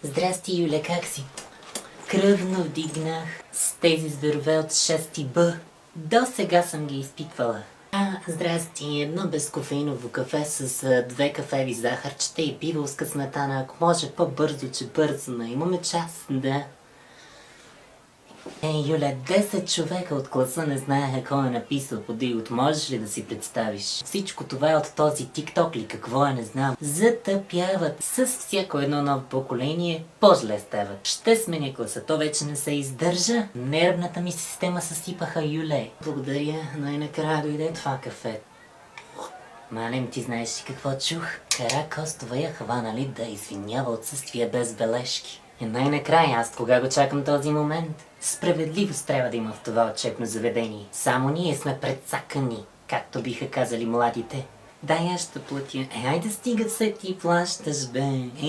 Здрасти, Юля, как си? Кръвно вдигнах с тези зверове от 6 Б. До сега съм ги изпитвала. Здрасти, едно безкофеиново кафе с 2 кафеви захарчета и пиволска сметана. Ако може по-бързо, че бързо, но имаме час, да. Юля, 10 човека от класа не знаеха кой е написал подигот. Можеш ли да си представиш? Всичко това е от този тикток ли, какво не знам. Затъпяват. С всяко едно ново поколение по-зле стават. Ще сменя класа, то вече не се издържа. Нервната ми система съсипаха, Юле. Благодаря, най-накрая дойде това кафе. Малем, ти знаеш ли какво чух? Каракостова я хванали да извинява отсъствие без бележки. И най-накрая аз кога го чакам този момент? Справедливост трябва да има в това учебно заведение. Само ние сме предсакани, както биха казали младите. Дай аз ще платя. Айде стига се ти плащаш, бе.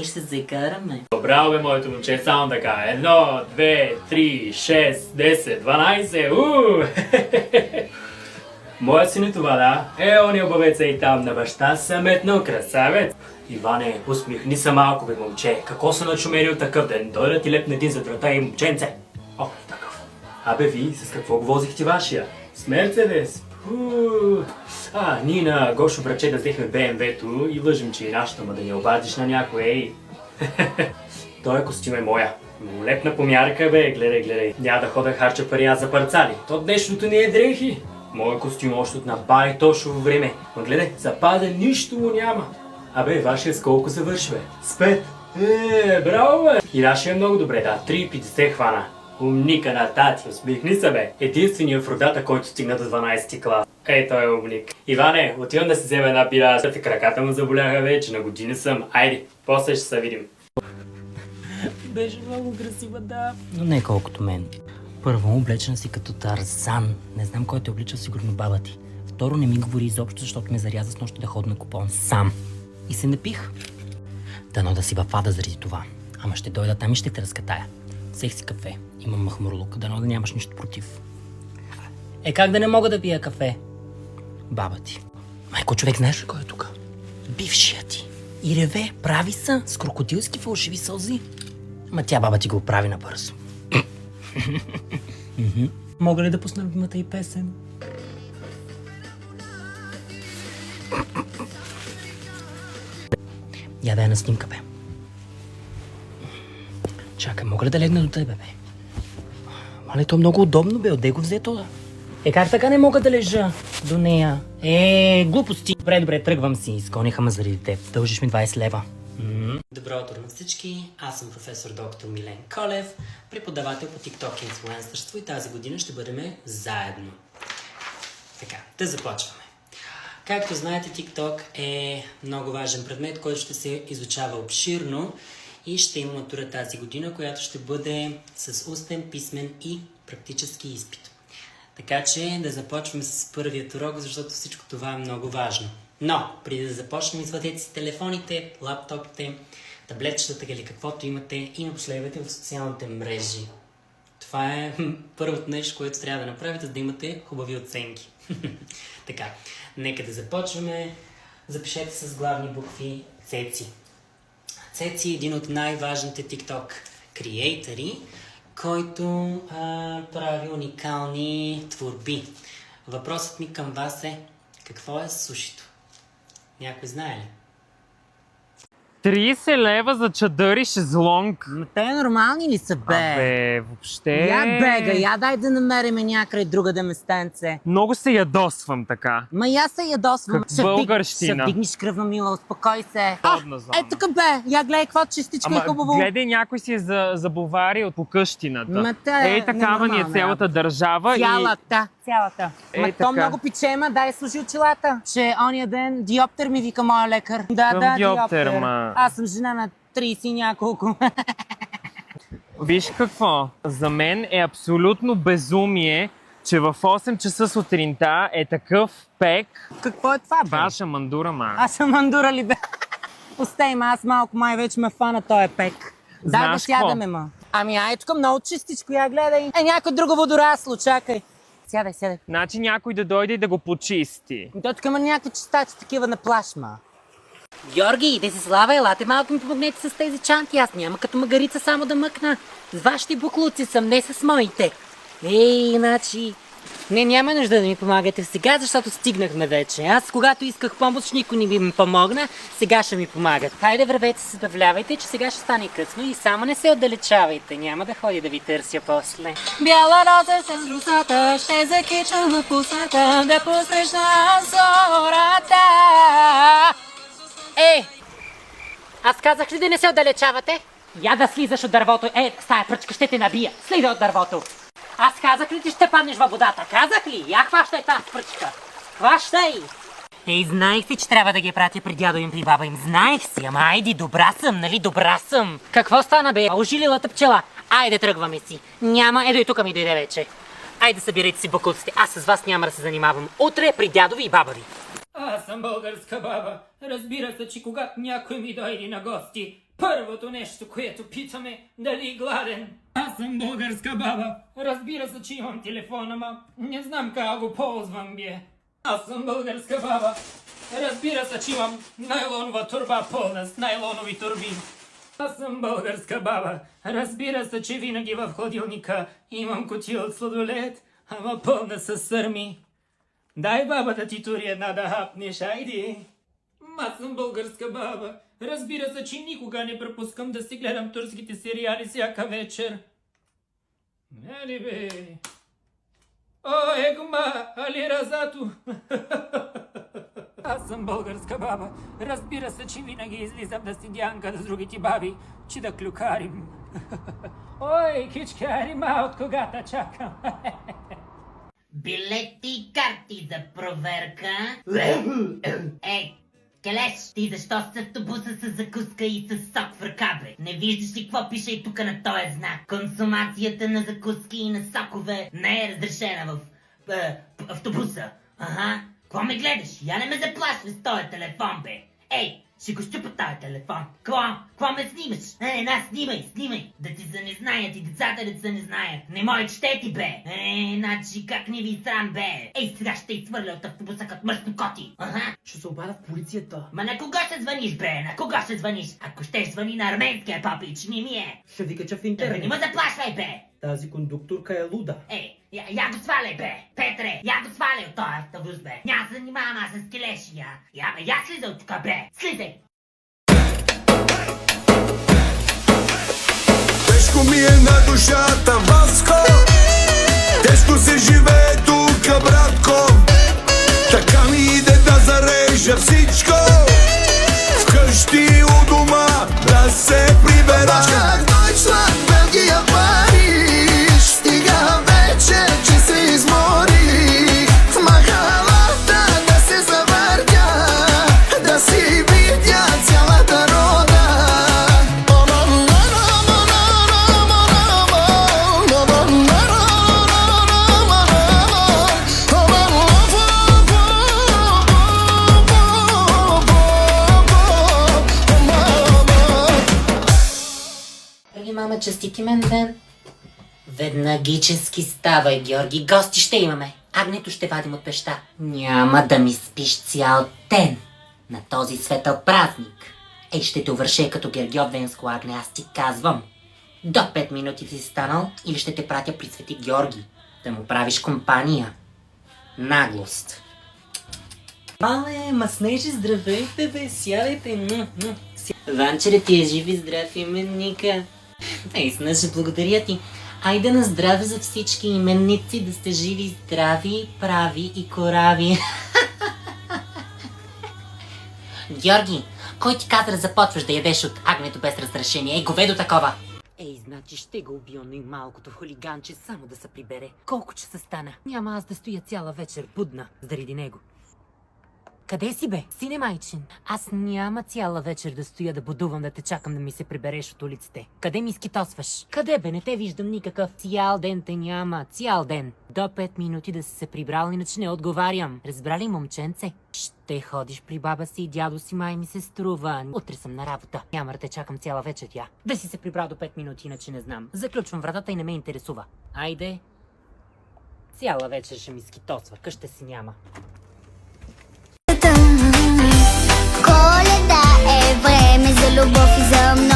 Ще се закараме. Браво, бе, моето момче, само така. 1, 2, 3, 6, 10, 12. Моят син е това, да. Он обавеца и там на баща съметно красавец. Иване, усмихни се малко, бе, момче. Какво се начумерил такъв ден? Дойде ти лепне един зад врата и момченце. О, такъв. Абе, ви, с какво го возихте вашия? С Мерцедес. Ние на Гошо браче да взехме БМВ-то и лъжим, че и нашата, ма да не обадиш на някой, ей. Той костюм е моя. Лепна помярка, бе, гледай. Няма да хода харча пари аз за парцали. То днешното не е дрехи. Моя костюм още от на бай точно време. Ма гледай, запада нищо му няма. Абе, вашия с колко завърши, бе? С 5. Браво, бе! И нашия е много добре, да. 3,50 хвана. Умника на тати, усмихни се, бе. Единственият в родата, който стигна до 12 клас. Ей, той е умник. Иване, отивам да си взема една пира. Краката му заболяха вече, на години съм. Айде, после ще се видим. Беше много красива, да. Но не колкото мен. Първо, облечена си като Тарзан. Не знам кой те облича, сигурно баба ти. Второ, не ми говори изобщо, защото ме заряза с нощта да ходя на купон сам. И се напих. Дано да си във ада заради това. Ама ще дойда там и ще те разкатая. Взех си кафе. Имам махмурлук. Дано да нямаш нищо против. Как да не мога да пия кафе? Баба ти. Майко, човек, знаеш ли кой е тук? Бившия ти. И реве, прави са, с крокодилски фалшиви сълзи. Ма тя баба ти го прави набързо. Мога ли да пусна любимата и песен? Я да я на снимка, бе. Чакай, мога ли да легна до тебе, бе? Мале, то е много удобно, бе. Отде го взе това? Как така не мога да лежа до нея? Глупости. Добре, тръгвам си. Изгониха ме заради теб. Дължиш ми 20 лева. Добро утро на всички. Аз съм професор доктор Милен Колев, преподавател по TikTok инфлуенсърство и тази година ще бъдем заедно. Така, да започваме. Както знаете, TikTok е много важен предмет, който ще се изучава обширно и ще има матура тази година, която ще бъде с устен, писмен и практически изпит. Така че да започваме с първият урок, защото всичко това е много важно. Но, преди да започнем, извадете си телефоните, лаптопите, таблетчетата или каквото имате и ме последвайте в социалните мрежи. Това е първото нещо, което трябва да направите, за да имате хубави оценки. Така, нека да започваме. Запишете с главни букви Цеци. Цеци е един от най-важните TikTok креатори, който прави уникални творби. Въпросът ми към вас е: какво е сушито? Някой знае ли? 30 лева за чадър и шезлонг. Ма те нормални ли са, бе? Абе, въобще... Я бега, я дай да намерим някъде друга да местенце. Много се ядосвам така. Ма я се ядосвам. Как българщина. Ще вдигнеш кръвна, мила, успокой се. Ходна зона. Тук, бе, я гледай какво чистичка е хубаво. Гледай, някой си е забоварил по къщината. Ма те, такава ни е цялата държава. Цялата. Ма така. то много пичема, дай служи очилата. Че ония ден диоптер ми вика моя лекар. Да, диоптер, ма. Аз съм жена на 30 и няколко. Виж какво, за мен е абсолютно безумие, че в 8 часа сутринта е такъв пек. Какво е това, бе? Ваша мандура, ма. Аз съм мандура ли, бе? Пустай ма, аз малко май вече ме фана, той е пек. Дай да Знаеш сядаме, ма. Ами ай, тук много чистичко, я гледай. Някой друго водорасло, чакай. Сядай. Значи някой да дойде и да го почисти. То тук има някакви чистачи такива на плаш, ма. Георги, Десислава, елате малко ми помогнете с тези чанти. Аз няма като магарица само да мъкна. С вашите буклуци съм, не с моите. Иначе... Не, няма нужда да ми помагате сега, защото стигнахме вече. Аз, когато исках помощ, никой не би ми помогна. Сега ще ми помагат. Хайде, вървете се, забавлявайте, че сега ще стане късно и само не се отдалечавайте. Няма да ходи да ви търся после. Бяла роза с русата, ще закичам в косата, да посрещна зората. Аз казах ли да не се отдалечавате? Я да слизаш от дървото. С тая пръчка ще те набия. Слизай от дървото. Аз казах ли ти ще паднеш във водата? Казах ли? Я хващай тази пръчка. Хващай! Знаех си, че трябва да ги пратя при дядо им, при баба им. Знаех си, ама айди, добра съм, нали? Добра съм. Какво стана, бе? Ожилилата пчела. Айде, тръгваме си. Няма, ето и тук ми дойде вече. Айде, събирайте си бакулците. Аз с вас няма да се занимавам. Утре при дядо ви и баба ви. Аз съм българска баба. Разбира се, че когато някой ми дойде на гости, първото нещо, което питаме, дали гладен. Аз съм българска баба. Разбира се, че имам телефон, ама не знам как го ползвам бе. Аз съм българска баба. Разбира се, че имам найлонова турба пълна с найлонови турби. Аз съм българска баба. Разбира се, че винаги в хладилника имам кутия от сладолед, ама пълна с сърми. Дай баба да ти тури една да хапнеш, айди. Аз съм българска баба. Разбира се, че никога не пропускам да си гледам турските сериали всяка вечер. Нали бе? О, егма, али разато. Аз съм българска баба. Разбира се, че винаги излизам да си дянка с другите баби, че да клюкарим. Ой, кичкари, от кога да чакам. Билети и карти за проверка. Келеш, ти защо с автобуса с закуска и с сок в ръка, бе? Не виждаш ли какво пише и тук на този знак? Консумацията на закуски и на сокове не е разрешена в автобуса. Ага, какво ме гледаш? Я не ме заплашва с този телефон, бе. Ще го щупа този телефон. Какво ме снимаш? Снимай. Да ти се не знаят и децата да се не знаят. Не може четети, бе. Значи как не ви срам, бе. Сега ще изхвърля от автобуса като мръсно коти. Ага. Ще се обадя в полицията. Ма на кого ще звъниш, бе? На кого ще звъниш? Ако ще звъни на арменския папич, не ми е. Ще ви кача в Не интернет. ме заплашвай, бе. Тази кондукторка е луда. Я го сваляй, бе! Петре, я го сваляй от този автобус, бе! Няма се занимавам аз с келеши, я слизай от тука, бе! Слизай! Тежко ми е на душата, Васко. Тежко се живее тука, братко. Така ми иде да зарежа всичко. Вкъщи у дома да се прибера. Как Дойчланд, Белгия, Париж. Стига вече, че се изморих. В махалата да се завъртя, да си видя цялата рода. Мама, честити мен ден. Веднагически ставай, Георги. Гости ще имаме. Агнето ще вадим от пеща. Няма да ми спиш цял ден на този светъл празник. Ще те увърша като Гергьовденско агне, аз ти казвам. До 5 минути си станал или ще те пратя при Свети Георги. Да му правиш компания. Наглост. Мале, маснежи, здравейте, бе, сядайте. Ванчере, ти е жив и здрав именника. Снъж, благодаря ти. Айде на здраве за всички именници, да сте живи, здрави, прави и корави. Георги, кой ти каза да започваш да ядеш от агнето без разрешение? Говедо такова! Значи ще го убия, но и малкото хулиганче само да се прибере. Колко часа стана? Няма аз да стоя цяла вечер будна заради него. Къде си, бе? Сине майчин. Аз няма цяла вечер да стоя да будувам да те чакам да ми се прибереш от улиците. Къде ми скитосваш? Къде, бе? Не те виждам никакъв. Цял ден те няма. Цял ден. До 5 минути да си се прибрал, иначе не отговарям. Разбрали, момченце? Ще ходиш при баба си и дядо си, май ми се струва. Утре съм на работа. Няма да те чакам цяла вечер тя. Да си се прибрал до 5 минути, иначе не знам. Заключвам вратата и не ме интересува. Айде. Цяла вечер ще ми скитосва. Къща си няма. Коледа любов и за много